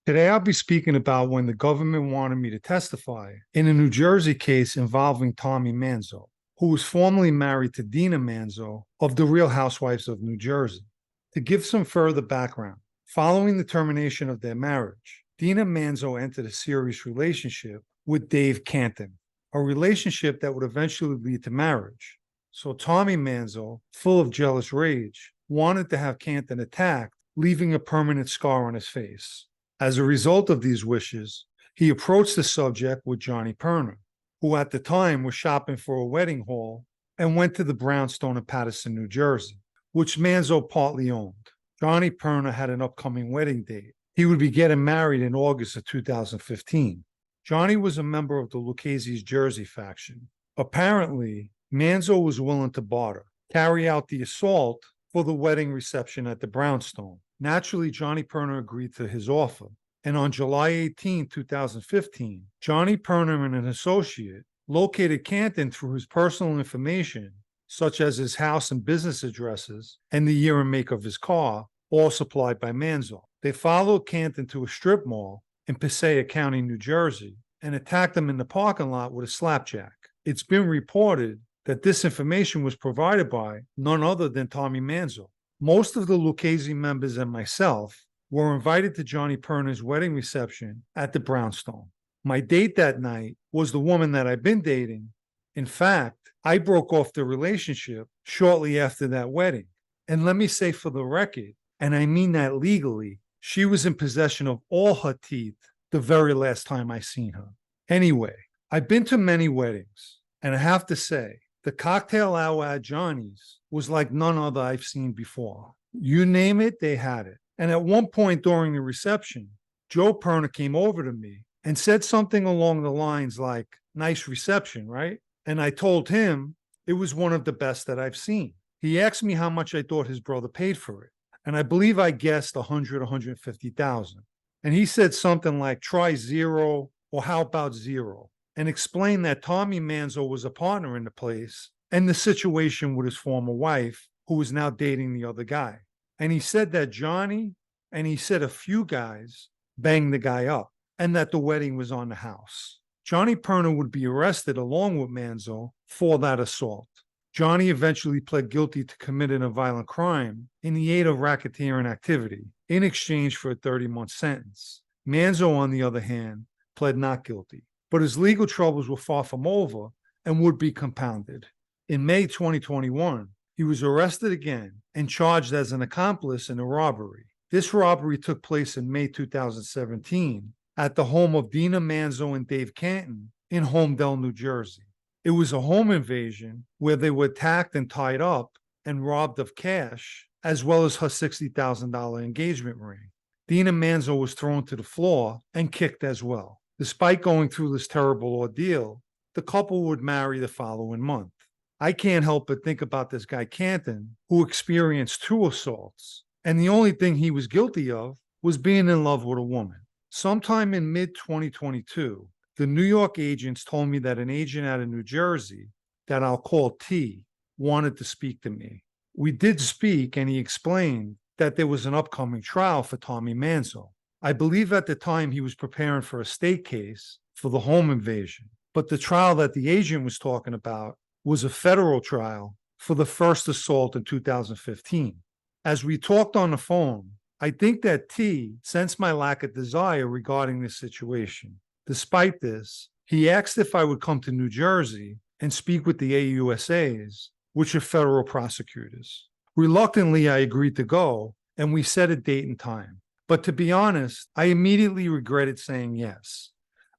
Today, I'll be speaking about when the government wanted me to testify in a New Jersey case involving Tommy Manzo, who was formerly married to Dina Manzo of the Real Housewives of New Jersey. To give some further background, following the termination of their marriage, Dina Manzo entered a serious relationship with Dave Canton, a relationship that would eventually lead to marriage. So Tommy Manzo, full of jealous rage, wanted to have Canton attacked, leaving a permanent scar on his face. As a result of these wishes, he approached the subject with Johnny Perna, who at the time was shopping for a wedding hall, and went to the brownstone in Paterson, New Jersey, which Manzo partly owned. Johnny Perna had an upcoming wedding date. He would be getting married in August of 2015. Johnny was a member of the Lucchese's Jersey faction. Apparently, Manzo was willing to barter, carry out the assault for the wedding reception at the brownstone. Naturally, Johnny Perna agreed to his offer. And on July 18, 2015, Johnny Perna and an associate located Canton through his personal information, such as his house and business addresses and the year and make of his car, all supplied by Manzo. They followed Canton to a strip mall in Passaic County, New Jersey, and attacked him in the parking lot with a slapjack. It's been reported that this information was provided by none other than Tommy Manzo. Most of the Lucchese members and myself were invited to Johnny Perna's wedding reception at the brownstone. My date that night was the woman that I've been dating. In fact, I broke off the relationship shortly after that wedding. And let me say for the record, and I mean that legally, she was in possession of all her teeth the very last time I seen her. Anyway, I've been to many weddings, and I have to say, the cocktail hour at Johnny's was like none other I've seen before. You name it, they had it. And at one point during the reception, Joe Perna came over to me and said something along the lines like, "Nice reception, right?" And I told him it was one of the best that I've seen. He asked me how much I thought his brother paid for it. And I believe I guessed 100, 150,000. And he said something like, "Try zero, or how about zero?" And explained that Tommy Manzo was a partner in the place and the situation with his former wife, who was now dating the other guy. And he said that Johnny and he said a few guys banged the guy up and that the wedding was on the house. Johnny Perna would be arrested along with Manzo for that assault. Johnny eventually pled guilty to committing a violent crime in the aid of racketeering activity in exchange for a 30-month sentence. Manzo, on the other hand, pled not guilty. But his legal troubles were far from over and would be compounded. In May 2021, he was arrested again and charged as an accomplice in a robbery. This robbery took place in May 2017 at the home of Dina Manzo and Dave Canton in Holmdel, New Jersey. It was a home invasion where they were attacked and tied up and robbed of cash, as well as her $60,000 engagement ring. Dina Manzo was thrown to the floor and kicked as well. Despite going through this terrible ordeal, the couple would marry the following month. I can't help but think about this guy Canton, who experienced 2 assaults, and the only thing he was guilty of was being in love with a woman. Sometime in mid-2022, the New York agents told me that an agent out of New Jersey, that I'll call T, wanted to speak to me. We did speak, and he explained that there was an upcoming trial for Tommy Manzo. I believe at the time he was preparing for a state case for the home invasion, but the trial that the agent was talking about was a federal trial for the first assault in 2015. As we talked on the phone, I think that T sensed my lack of desire regarding this situation. Despite this, he asked if I would come to New Jersey and speak with the AUSAs, which are federal prosecutors. Reluctantly, I agreed to go, and we set a date and time. But to be honest, I immediately regretted saying yes.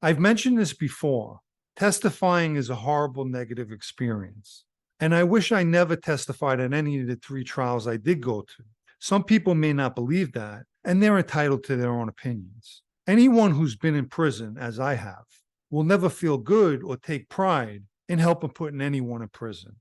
I've mentioned this before. Testifying is a horrible negative experience. And I wish I never testified at any of the 3 trials I did go to. Some people may not believe that, and they're entitled to their own opinions. Anyone who's been in prison, as I have, will never feel good or take pride in helping putting anyone in prison.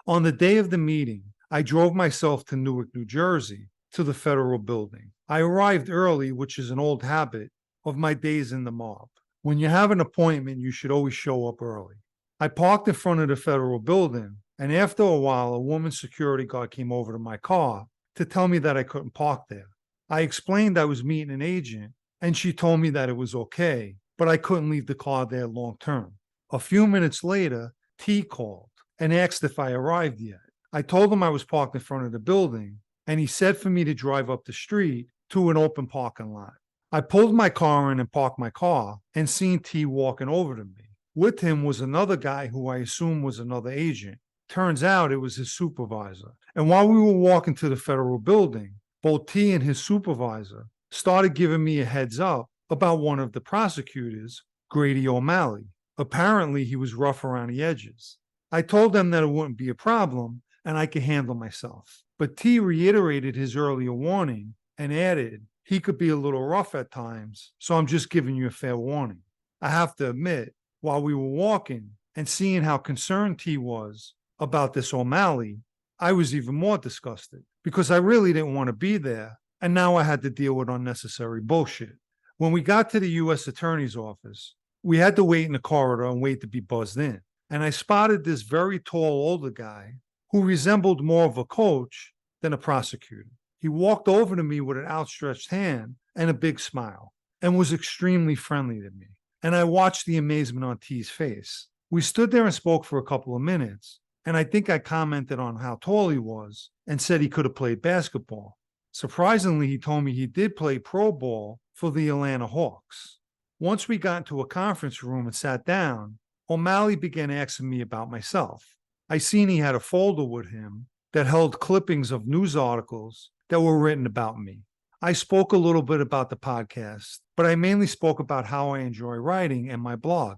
On the day of the meeting, I drove myself to Newark, New Jersey, to the federal building. I arrived early, which is an old habit of my days in the mob. When you have an appointment, you should always show up early. I parked in front of the federal building, and after a while, a woman's security guard came over to my car to tell me that I couldn't park there. I explained I was meeting an agent and she told me that it was okay, but I couldn't leave the car there long term. A few minutes later, T called and asked if I arrived yet. I told him I was parked in front of the building, and he said for me to drive up the street to an open parking lot. I pulled my car in and parked my car and seen T walking over to me. With him was another guy who I assumed was another agent. Turns out it was his supervisor. And while we were walking to the federal building, both T and his supervisor started giving me a heads up about one of the prosecutors, Grady O'Malley. Apparently, he was rough around the edges. I told them that it wouldn't be a problem and I could handle myself. But T reiterated his earlier warning and added, he could be a little rough at times, so I'm just giving you a fair warning. I have to admit, while we were walking and seeing how concerned T was about this O'Malley, I was even more disgusted because I really didn't want to be there, and now I had to deal with unnecessary bullshit. When we got to the U.S. Attorney's office, we had to wait in the corridor and wait to be buzzed in, and I spotted this very tall older guy who resembled more of a coach than a prosecutor. He walked over to me with an outstretched hand and a big smile and was extremely friendly to me. And I watched the amazement on T's face. We stood there and spoke for a couple of minutes, and I think I commented on how tall he was and said he could have played basketball. Surprisingly, he told me he did play pro ball for the Atlanta Hawks. Once we got into a conference room and sat down, O'Malley began asking me about myself. I seen he had a folder with him that held clippings of news articles that were written about me. I spoke a little bit about the podcast, but I mainly spoke about how I enjoy writing and my blog.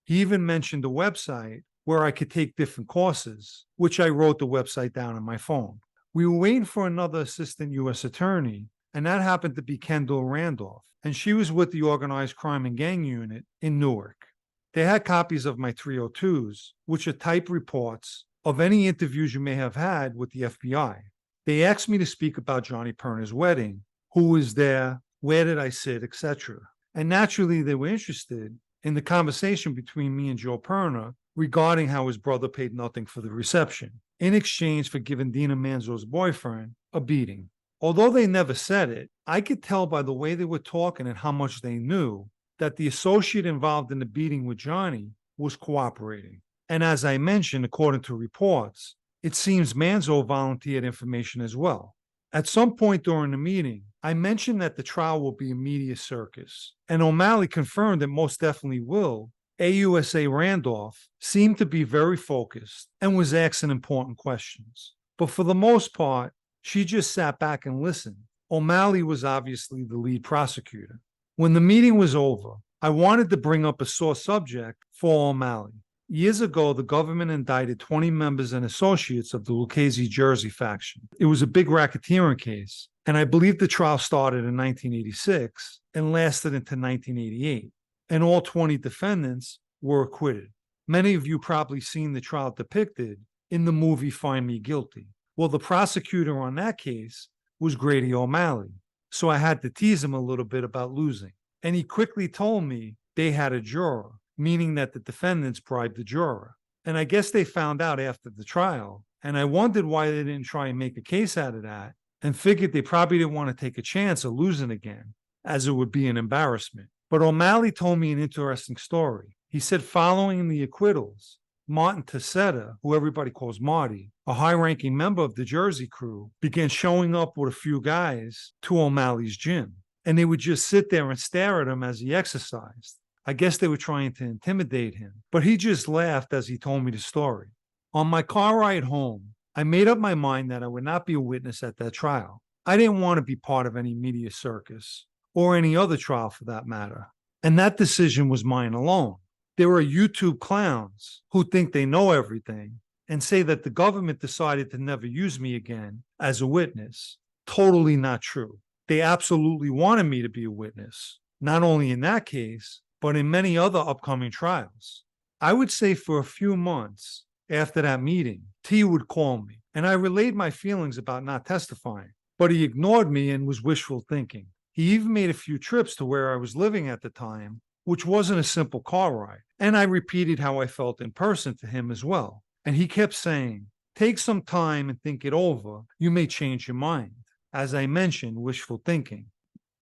He even mentioned a website where I could take different courses, which I wrote the website down on my phone. We were waiting for another assistant U.S. attorney, and that happened to be Kendall Randolph, and she was with the Organized Crime and Gang Unit in Newark. They had copies of my 302s, which are typed reports of any interviews you may have had with the FBI. They asked me to speak about Johnny Perna's wedding, who was there, where did I sit, etc. And naturally, they were interested in the conversation between me and Joe Perna regarding how his brother paid nothing for the reception in exchange for giving Dina Manzo's boyfriend a beating. Although they never said it, I could tell by the way they were talking and how much they knew that the associate involved in the beating with Johnny was cooperating. And as I mentioned, according to reports, it seems Manzo volunteered information as well. At some point during the meeting, I mentioned that the trial will be a media circus, and O'Malley confirmed that most definitely will. AUSA Randolph seemed to be very focused and was asking important questions. But for the most part, she just sat back and listened. O'Malley was obviously the lead prosecutor. When the meeting was over, I wanted to bring up a sore subject for O'Malley. Years ago, the government indicted 20 members and associates of the Lucchese Jersey faction. It was a big racketeering case, and I believe the trial started in 1986 and lasted into 1988, and all 20 defendants were acquitted. Many of you probably seen the trial depicted in the movie Find Me Guilty. Well, the prosecutor on that case was Grady O'Malley, so I had to tease him a little bit about losing. And he quickly told me they had a juror, meaning that the defendants bribed the juror. And I guess they found out after the trial, and I wondered why they didn't try and make a case out of that, and figured they probably didn't want to take a chance of losing again, as it would be an embarrassment. But O'Malley told me an interesting story. He said following the acquittals, Martin Tessetta, who everybody calls Marty, a high-ranking member of the Jersey crew, began showing up with a few guys to O'Malley's gym. And they would just sit there and stare at him as he exercised. I guess they were trying to intimidate him, but he just laughed as he told me the story. On my car ride home, I made up my mind that I would not be a witness at that trial. I didn't want to be part of any media circus, or any other trial for that matter. And that decision was mine alone. There are YouTube clowns who think they know everything and say that the government decided to never use me again as a witness. Totally not true. They absolutely wanted me to be a witness, not only in that case, but in many other upcoming trials. I would say for a few months after that meeting, T would call me, and I relayed my feelings about not testifying, but he ignored me and was wishful thinking. He even made a few trips to where I was living at the time, which wasn't a simple car ride, and I repeated how I felt in person to him as well. And he kept saying, take some time and think it over. You may change your mind. As I mentioned, wishful thinking.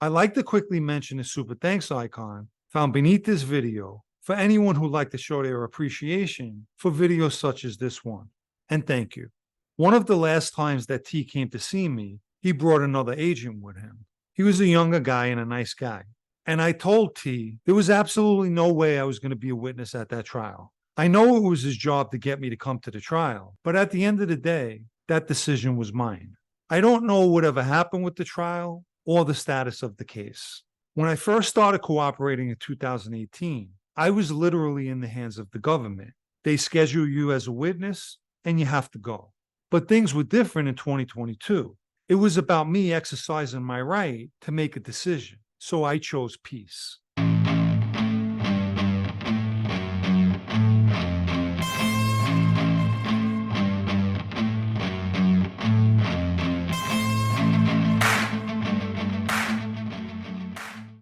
I'd like to quickly mention the super thanks icon found beneath this video for anyone who'd like to show their appreciation for videos such as this one. And thank you. One of the last times that T came to see me, he brought another agent with him. He was a younger guy and a nice guy. And I told T there was absolutely no way I was going to be a witness at that trial. I know it was his job to get me to come to the trial, but at the end of the day, that decision was mine. I don't know whatever happened with the trial or the status of the case. When I first started cooperating in 2018, I was literally in the hands of the government. They schedule you as a witness and you have to go. But things were different in 2022. It was about me exercising my right to make a decision. So I chose peace.